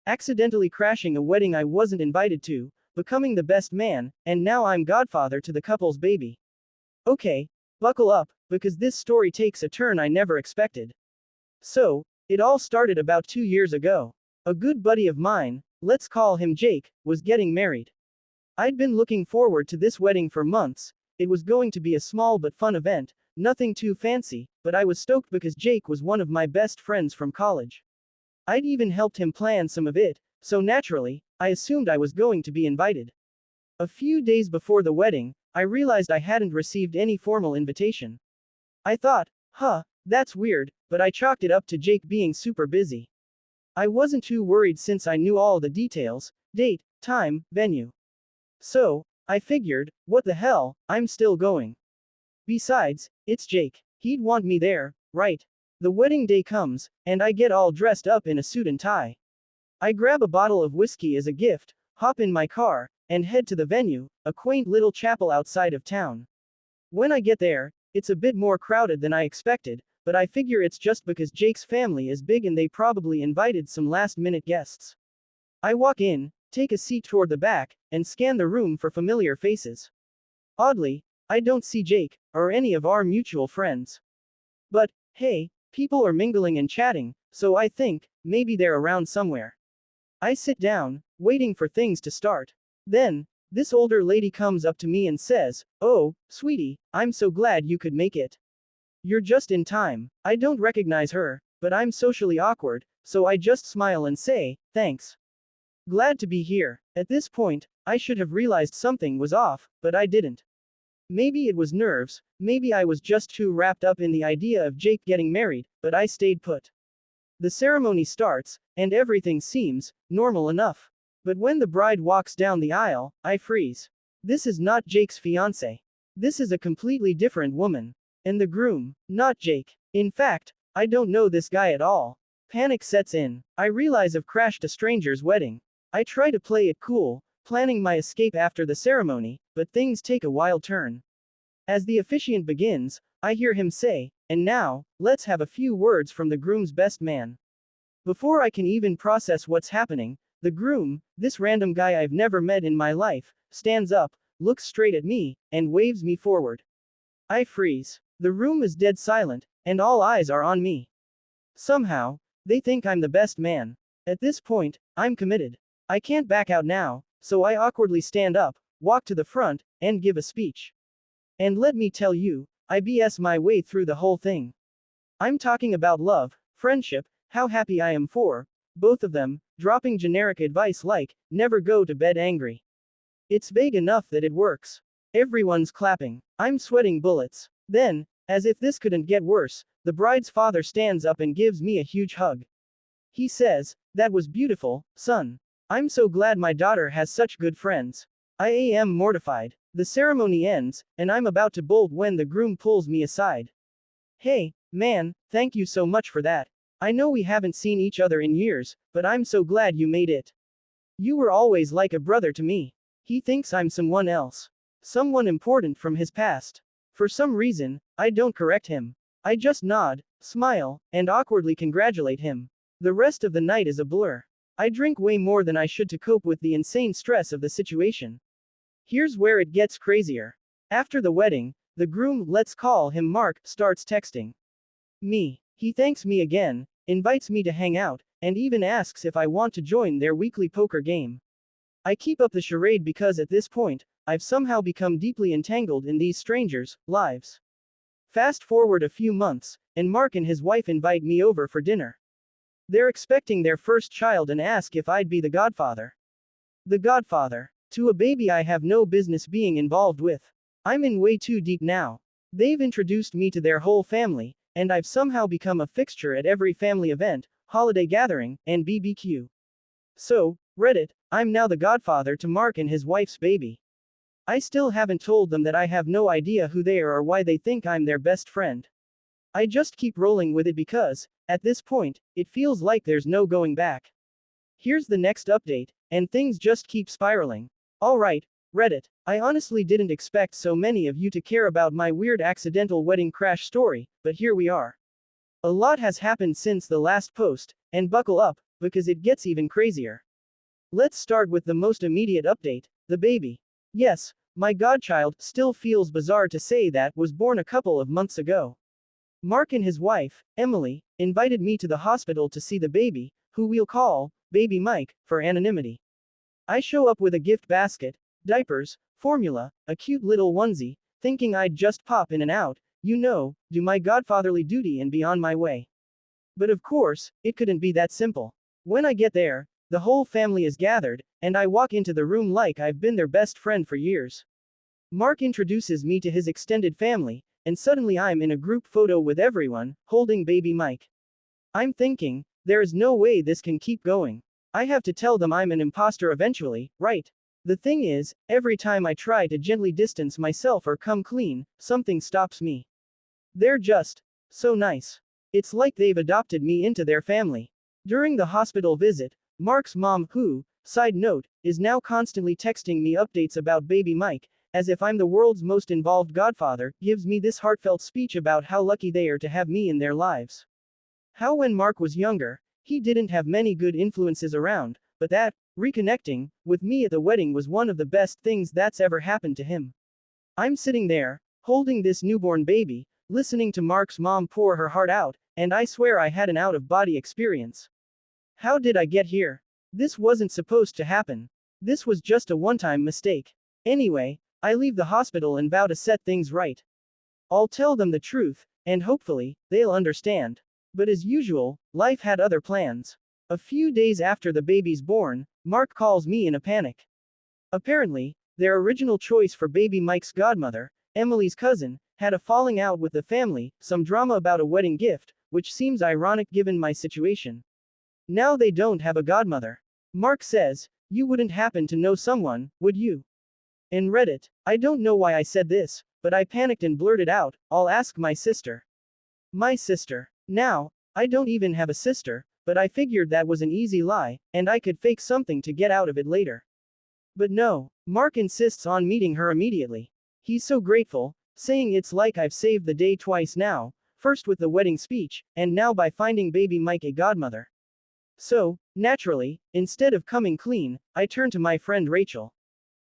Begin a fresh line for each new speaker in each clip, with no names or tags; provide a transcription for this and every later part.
accidentally crashing a wedding I wasn't invited to, becoming the best man, and now I'm godfather to the couple's baby. Okay, buckle up, because this story takes a turn I never expected. So, it all started about 2 years ago. A good buddy of mine, let's call him Jake, was getting married. I'd been looking forward to this wedding for months. It was going to be a small but fun event, nothing too fancy, but I was stoked because Jake was one of my best friends from college. I'd even helped him plan some of it, so naturally, I assumed I was going to be invited. A few days before the wedding, I realized I hadn't received any formal invitation. I thought, that's weird, but I chalked it up to Jake being super busy. I wasn't too worried since I knew all the details: date, time, venue. So, I figured, what the hell, I'm still going. Besides, it's Jake. He'd want me there, right? The wedding day comes, and I get all dressed up in a suit and tie. I grab a bottle of whiskey as a gift, hop in my car, and head to the venue, a quaint little chapel outside of town. When I get there, it's a bit more crowded than I expected, but I figure it's just because Jake's family is big and they probably invited some last-minute guests. I walk in, take a seat toward the back, and scan the room for familiar faces. Oddly, I don't see Jake, or any of our mutual friends. But, hey, people are mingling and chatting, so I think, maybe they're around somewhere. I sit down, waiting for things to start. Then, this older lady comes up to me and says, "Oh, sweetie, I'm so glad you could make it. You're just in time." I don't recognize her, but I'm socially awkward, so I just smile and say, "Thanks. Glad to be here." At this point, I should have realized something was off, but I didn't. Maybe it was nerves, maybe I was just too wrapped up in the idea of Jake getting married, but I stayed put. The ceremony starts, and everything seems normal enough. But when the bride walks down the aisle, I freeze. This is not Jake's fiancée. This is a completely different woman. And the groom, not Jake. In fact, I don't know this guy at all. Panic sets in. I realize I've crashed a stranger's wedding. I try to play it cool, planning my escape after the ceremony, but things take a wild turn. As the officiant begins, I hear him say, "And now, let's have a few words from the groom's best man." Before I can even process what's happening, the groom, this random guy I've never met in my life, stands up, looks straight at me, and waves me forward. I freeze. The room is dead silent, and all eyes are on me. Somehow, they think I'm the best man. At this point, I'm committed. I can't back out now, so I awkwardly stand up, walk to the front, and give a speech. And let me tell you, I BS my way through the whole thing. I'm talking about love, friendship, how happy I am for both of them, dropping generic advice like, never go to bed angry. It's vague enough that it works. Everyone's clapping. I'm sweating bullets. Then, as if this couldn't get worse, the bride's father stands up and gives me a huge hug. He says, "That was beautiful, son. I'm so glad my daughter has such good friends." I am mortified. The ceremony ends, and I'm about to bolt when the groom pulls me aside. "Hey, man, thank you so much for that. I know we haven't seen each other in years, but I'm so glad you made it. You were always like a brother to me." He thinks I'm someone else. Someone important from his past. For some reason, I don't correct him. I just nod, smile, and awkwardly congratulate him. The rest of the night is a blur. I drink way more than I should to cope with the insane stress of the situation. Here's where it gets crazier. After the wedding, the groom, let's call him Mark, starts texting me. He thanks me again, invites me to hang out, and even asks if I want to join their weekly poker game. I keep up the charade because at this point, I've somehow become deeply entangled in these strangers' lives. Fast forward a few months, and Mark and his wife invite me over for dinner. They're expecting their first child and ask if I'd be the godfather. The godfather. To a baby I have no business being involved with. I'm in way too deep now. They've introduced me to their whole family, and I've somehow become a fixture at every family event, holiday gathering, and BBQ. So, Reddit, I'm now the godfather to Mark and his wife's baby. I still haven't told them that I have no idea who they are or why they think I'm their best friend. I just keep rolling with it because, at this point, it feels like there's no going back. Here's the next update, and things just keep spiraling. Alright, Reddit, I honestly didn't expect so many of you to care about my weird accidental wedding crash story, but here we are. A lot has happened since the last post, and buckle up, because it gets even crazier. Let's start with the most immediate update, the baby. Yes, my godchild, still feels bizarre to say that, was born a couple of months ago. Mark and his wife, Emily, invited me to the hospital to see the baby, who we'll call Baby Mike, for anonymity. I show up with a gift basket, diapers, formula, a cute little onesie, thinking I'd just pop in and out, do my godfatherly duty and be on my way. But of course, it couldn't be that simple. When I get there, the whole family is gathered, and I walk into the room like I've been their best friend for years. Mark introduces me to his extended family, and suddenly I'm in a group photo with everyone, holding baby Mike. I'm thinking, there is no way this can keep going. I have to tell them I'm an imposter eventually, right? The thing is, every time I try to gently distance myself or come clean, something stops me. They're just so nice. It's like they've adopted me into their family. During the hospital visit, Mark's mom, who, side note, is now constantly texting me updates about baby Mike, as if I'm the world's most involved godfather, gives me this heartfelt speech about how lucky they are to have me in their lives. How when Mark was younger, he didn't have many good influences around, but that, reconnecting with me at the wedding was one of the best things that's ever happened to him. I'm sitting there, holding this newborn baby, listening to Mark's mom pour her heart out, and I swear I had an out-of-body experience. How did I get here? This wasn't supposed to happen. This was just a one-time mistake. Anyway, I leave the hospital and vow to set things right. I'll tell them the truth, and hopefully, they'll understand. But as usual, life had other plans. A few days after the baby's born, Mark calls me in a panic. Apparently, their original choice for baby Mike's godmother, Emily's cousin, had a falling out with the family, some drama about a wedding gift, which seems ironic given my situation. Now they don't have a godmother. Mark says, "You wouldn't happen to know someone, would you?" And read it. I don't know why I said this, but I panicked and blurted out, "I'll ask my sister." My sister. Now, I don't even have a sister, but I figured that was an easy lie, and I could fake something to get out of it later. But no, Mark insists on meeting her immediately. He's so grateful, saying it's like I've saved the day twice now, first with the wedding speech, and now by finding baby Mike a godmother. So, naturally, instead of coming clean, I turn to my friend Rachel.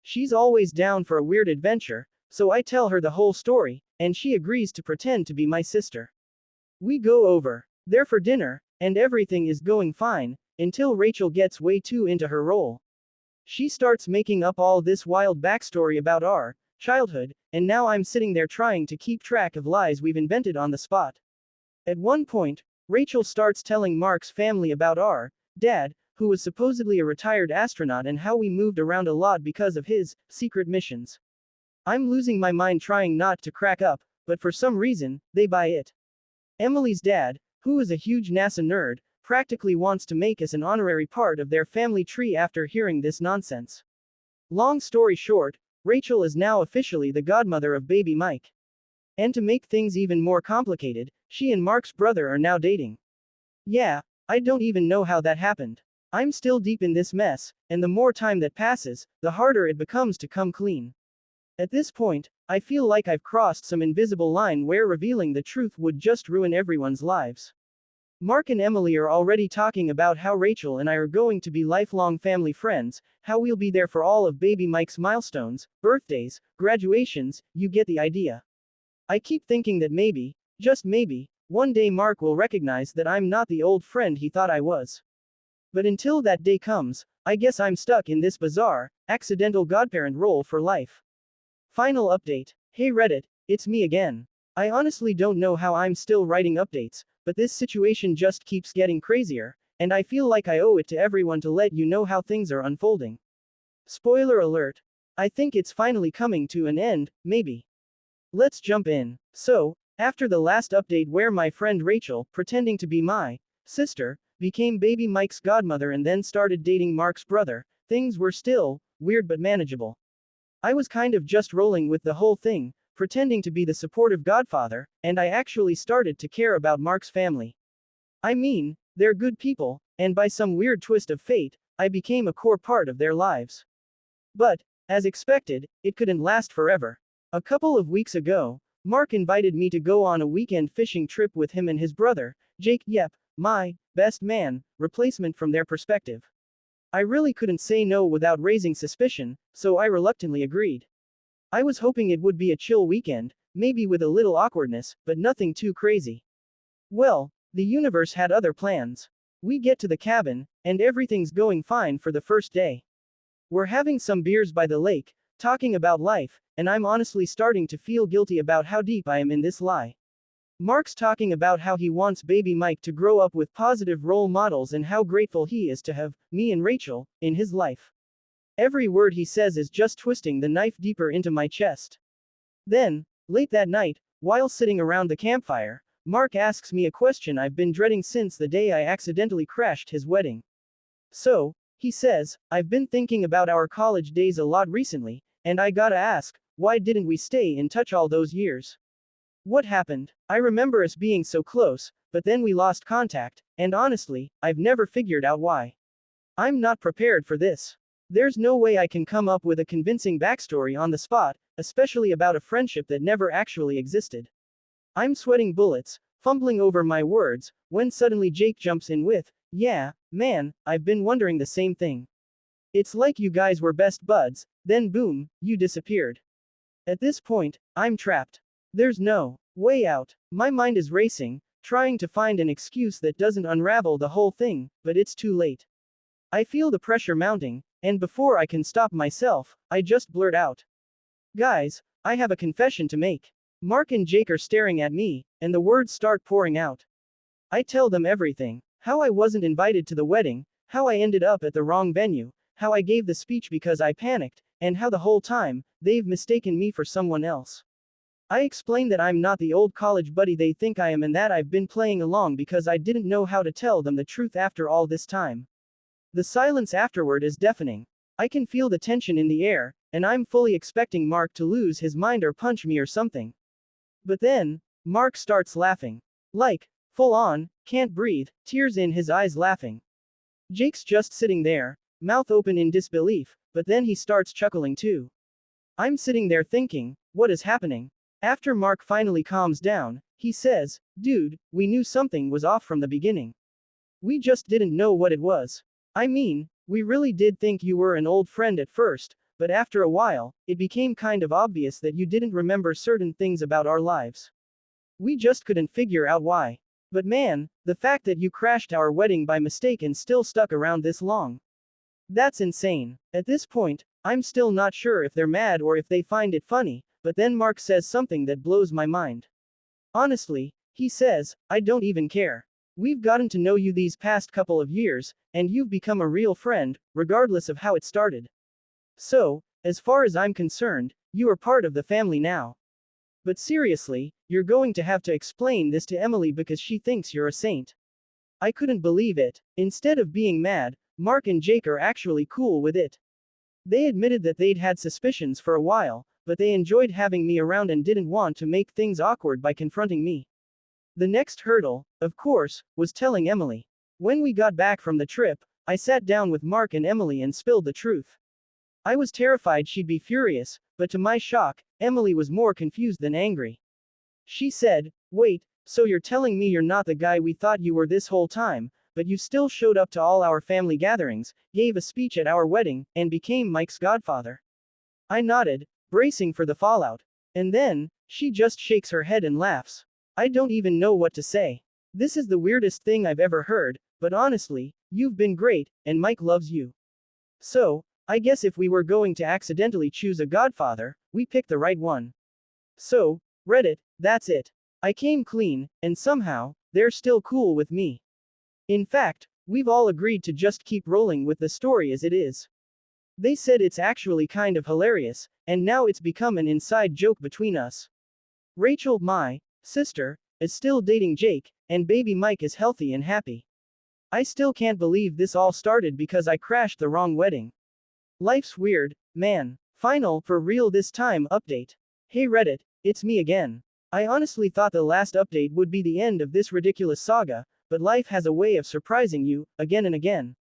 She's always down for a weird adventure, so I tell her the whole story, and she agrees to pretend to be my sister. We go over there for dinner, and everything is going fine, until Rachel gets way too into her role. She starts making up all this wild backstory about our childhood, and now I'm sitting there trying to keep track of lies we've invented on the spot. At one point, Rachel starts telling Mark's family about our dad, who was supposedly a retired astronaut, and how we moved around a lot because of his secret missions. I'm losing my mind trying not to crack up, but for some reason, they buy it. Emily's dad, who is a huge NASA nerd, practically wants to make us an honorary part of their family tree after hearing this nonsense. Long story short, Rachel is now officially the godmother of baby Mike. And to make things even more complicated, she and Mark's brother are now dating. Yeah, I don't even know how that happened. I'm still deep in this mess, and the more time that passes, the harder it becomes to come clean. At this point, I feel like I've crossed some invisible line where revealing the truth would just ruin everyone's lives. Mark and Emily are already talking about how Rachel and I are going to be lifelong family friends, how we'll be there for all of baby Mike's milestones, birthdays, graduations, you get the idea. I keep thinking that maybe, just maybe, one day Mark will recognize that I'm not the old friend he thought I was. But until that day comes, I guess I'm stuck in this bizarre, accidental godparent role for life. Final update. Hey Reddit, it's me again. I honestly don't know how I'm still writing updates, but this situation just keeps getting crazier, and I feel like I owe it to everyone to let you know how things are unfolding. Spoiler alert. I think it's finally coming to an end, maybe. Let's jump in. So, after the last update where my friend Rachel, pretending to be my sister, became baby Mike's godmother and then started dating Mark's brother, things were still weird but manageable. I was kind of just rolling with the whole thing, pretending to be the supportive godfather, and I actually started to care about Mark's family. I mean, they're good people, and by some weird twist of fate, I became a core part of their lives. But, as expected, it couldn't last forever. A couple of weeks ago, Mark invited me to go on a weekend fishing trip with him and his brother, Jake. Yep, my best man replacement from their perspective. I really couldn't say no without raising suspicion, so I reluctantly agreed. I was hoping it would be a chill weekend, maybe with a little awkwardness, but nothing too crazy. Well, the universe had other plans. We get to the cabin, and everything's going fine for the first day. We're having some beers by the lake, talking about life, and I'm honestly starting to feel guilty about how deep I am in this lie. Mark's talking about how he wants baby Mike to grow up with positive role models and how grateful he is to have me and Rachel in his life. Every word he says is just twisting the knife deeper into my chest. Then, late that night, while sitting around the campfire, Mark asks me a question I've been dreading since the day I accidentally crashed his wedding. So, he says, I've been thinking about our college days a lot recently, and I gotta ask, why didn't we stay in touch all those years? What happened? I remember us being so close, but then we lost contact, and honestly, I've never figured out why. I'm not prepared for this. There's no way I can come up with a convincing backstory on the spot, especially about a friendship that never actually existed. I'm sweating bullets, fumbling over my words, when suddenly Jake jumps in with, yeah, man, I've been wondering the same thing. It's like you guys were best buds, then boom, you disappeared. At this point, I'm trapped. There's no way out. My mind is racing, trying to find an excuse that doesn't unravel the whole thing, but it's too late. I feel the pressure mounting, and before I can stop myself, I just blurt out. Guys, I have a confession to make. Mark and Jake are staring at me, and the words start pouring out. I tell them everything. How I wasn't invited to the wedding, how I ended up at the wrong venue, how I gave the speech because I panicked, and how the whole time, they've mistaken me for someone else. I explain that I'm not the old college buddy they think I am and that I've been playing along because I didn't know how to tell them the truth after all this time. The silence afterward is deafening. I can feel the tension in the air, and I'm fully expecting Mark to lose his mind or punch me or something. But then, Mark starts laughing. Like, full on, can't breathe, tears in his eyes laughing. Jake's just sitting there, mouth open in disbelief, but then he starts chuckling too. I'm sitting there thinking, what is happening? After Mark finally calms down, he says, dude, we knew something was off from the beginning. We just didn't know what it was. I mean, we really did think you were an old friend at first, but after a while, it became kind of obvious that you didn't remember certain things about our lives. We just couldn't figure out why. But man, the fact that you crashed our wedding by mistake and still stuck around this long. That's insane. At this point, I'm still not sure if they're mad or if they find it funny, but then Mark says something that blows my mind. Honestly, he says, I don't even care. We've gotten to know you these past couple of years, and you've become a real friend, regardless of how it started. So, as far as I'm concerned, you are part of the family now. But seriously, you're going to have to explain this to Emily because she thinks you're a saint. I couldn't believe it. Instead of being mad, Mark and Jake are actually cool with it. They admitted that they'd had suspicions for a while, but they enjoyed having me around and didn't want to make things awkward by confronting me. The next hurdle, of course, was telling Emily. When we got back from the trip, I sat down with Mark and Emily and spilled the truth. I was terrified she'd be furious, but to my shock, Emily was more confused than angry. She said, wait, so you're telling me you're not the guy we thought you were this whole time, but you still showed up to all our family gatherings, gave a speech at our wedding, and became Mike's godfather. I nodded, bracing for the fallout. And then, she just shakes her head and laughs. I don't even know what to say. This is the weirdest thing I've ever heard, but honestly, you've been great, and Mike loves you. So, I guess if we were going to accidentally choose a godfather, we picked the right one. So, Reddit, that's it. I came clean, and somehow, they're still cool with me. In fact, we've all agreed to just keep rolling with the story as it is. They said it's actually kind of hilarious, and now it's become an inside joke between us. Rachel, my sister, is still dating Jake, and baby Mike is healthy and happy. I still can't believe this all started because I crashed the wrong wedding. Life's weird, man. Final, for real this time, update. Hey Reddit, it's me again. I honestly thought the last update would be the end of this ridiculous saga, but life has a way of surprising you, again and again.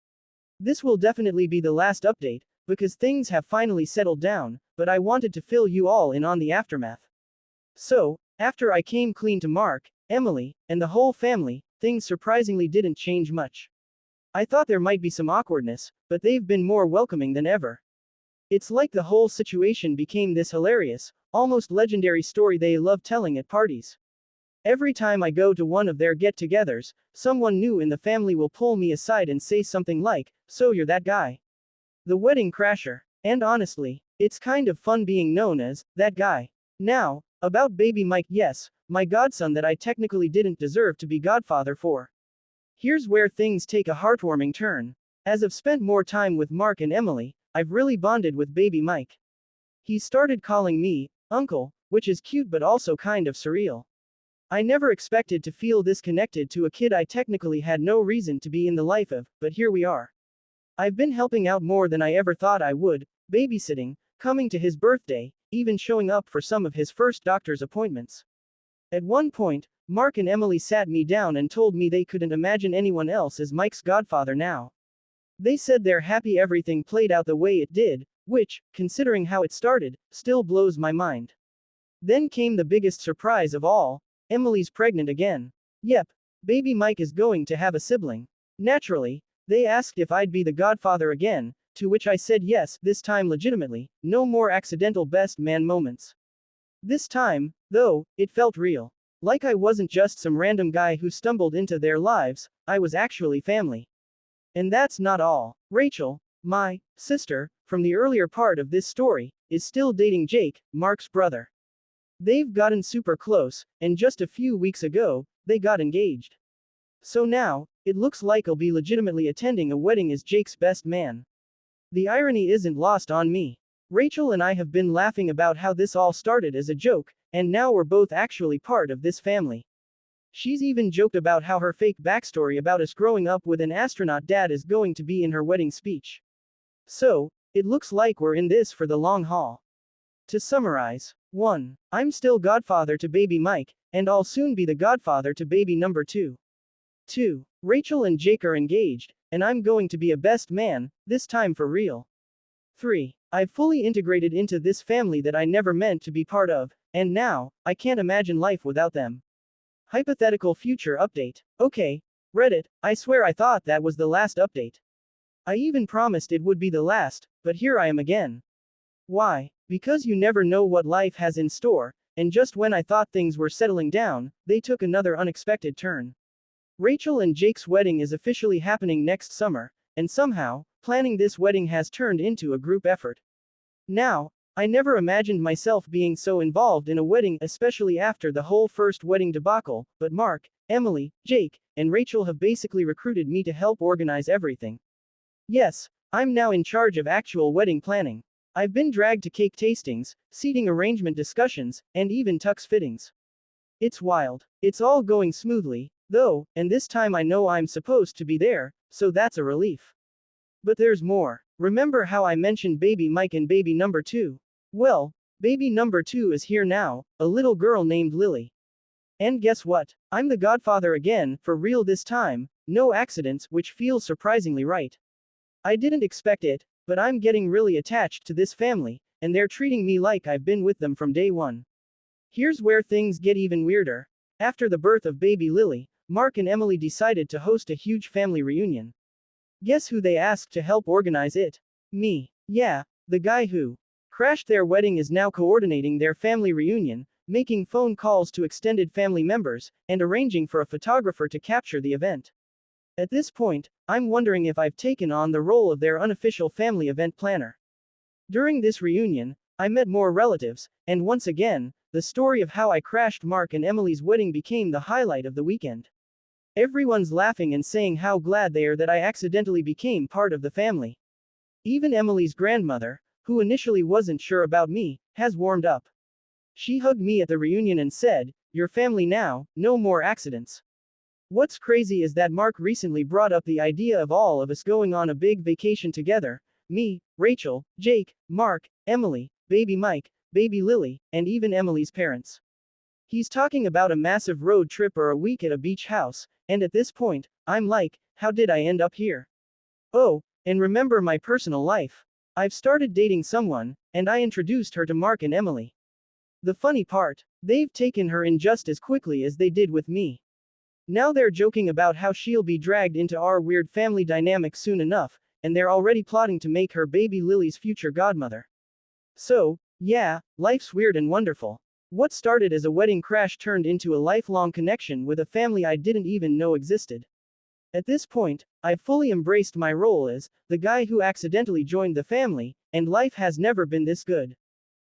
This will definitely be the last update, because things have finally settled down, but I wanted to fill you all in on the aftermath. So, after I came clean to Mark, Emily, and the whole family, things surprisingly didn't change much. I thought there might be some awkwardness, but they've been more welcoming than ever. It's like the whole situation became this hilarious, almost legendary story they love telling at parties. Every time I go to one of their get-togethers, someone new in the family will pull me aside and say something like, "So you're that guy. The wedding crasher." And honestly, it's kind of fun being known as that guy. Now, about baby Mike, yes, my godson that I technically didn't deserve to be godfather for. Here's where things take a heartwarming turn. As I've spent more time with Mark and Emily, I've really bonded with baby Mike. He started calling me uncle, which is cute but also kind of surreal. I never expected to feel this connected to a kid I technically had no reason to be in the life of, but here we are. I've been helping out more than I ever thought I would, babysitting, coming to his birthday, even showing up for some of his first doctor's appointments. At one point, Mark and Emily sat me down and told me they couldn't imagine anyone else as Mike's godfather now. They said they're happy everything played out the way it did, which, considering how it started, still blows my mind. Then came the biggest surprise of all. Emily's pregnant again. Yep, baby Mike is going to have a sibling. Naturally, they asked if I'd be the godfather again, to which I said yes, this time legitimately, no more accidental best man moments. This time, though, it felt real. Like I wasn't just some random guy who stumbled into their lives, I was actually family. And that's not all. Rachel, my sister, from the earlier part of this story, is still dating Jake, Mark's brother. They've gotten super close, and just a few weeks ago, they got engaged. So now, it looks like I'll be legitimately attending a wedding as Jake's best man. The irony isn't lost on me. Rachel and I have been laughing about how this all started as a joke, and now we're both actually part of this family. She's even joked about how her fake backstory about us growing up with an astronaut dad is going to be in her wedding speech. So, it looks like we're in this for the long haul. To summarize, 1. I'm still godfather to baby Mike, and I'll soon be the godfather to baby number 2. 2. Rachel and Jake are engaged, and I'm going to be a best man, this time for real. 3. I've fully integrated into this family that I never meant to be part of, and now, I can't imagine life without them. Hypothetical future update. Okay, Reddit, I swear I thought that was the last update. I even promised it would be the last, but here I am again. Why? Because you never know what life has in store, and just when I thought things were settling down, they took another unexpected turn. Rachel and Jake's wedding is officially happening next summer, and somehow, planning this wedding has turned into a group effort. Now, I never imagined myself being so involved in a wedding, especially after the whole first wedding debacle, but Mark, Emily, Jake, and Rachel have basically recruited me to help organize everything. Yes, I'm now in charge of actual wedding planning. I've been dragged to cake tastings, seating arrangement discussions, and even tux fittings. It's wild. It's all going smoothly, though, and this time I know I'm supposed to be there, so that's a relief. But there's more. Remember how I mentioned baby Mike and baby number 2? Well, baby number 2 is here now, a little girl named Lily. And guess what? I'm the godfather again, for real this time, no accidents, which feels surprisingly right. I didn't expect it, but I'm getting really attached to this family, and they're treating me like I've been with them from day one. Here's where things get even weirder. After the birth of baby Lily, Mark and Emily decided to host a huge family reunion. Guess who they asked to help organize it? Me. Yeah, the guy who crashed their wedding is now coordinating their family reunion, making phone calls to extended family members, and arranging for a photographer to capture the event. At this point, I'm wondering if I've taken on the role of their unofficial family event planner. During this reunion, I met more relatives, and once again, the story of how I crashed Mark and Emily's wedding became the highlight of the weekend. Everyone's laughing and saying how glad they are that I accidentally became part of the family. Even Emily's grandmother, who initially wasn't sure about me, has warmed up. She hugged me at the reunion and said, "You're family now, no more accidents." What's crazy is that Mark recently brought up the idea of all of us going on a big vacation together, me, Rachel, Jake, Mark, Emily, baby Mike, baby Lily, and even Emily's parents. He's talking about a massive road trip or a week at a beach house, and at this point, I'm like, how did I end up here? Oh, and remember my personal life. I've started dating someone, and I introduced her to Mark and Emily. The funny part, they've taken her in just as quickly as they did with me. Now they're joking about how she'll be dragged into our weird family dynamic soon enough, and they're already plotting to make her baby Lily's future godmother. So, yeah, life's weird and wonderful. What started as a wedding crash turned into a lifelong connection with a family I didn't even know existed. At this point, I've fully embraced my role as the guy who accidentally joined the family, and life has never been this good.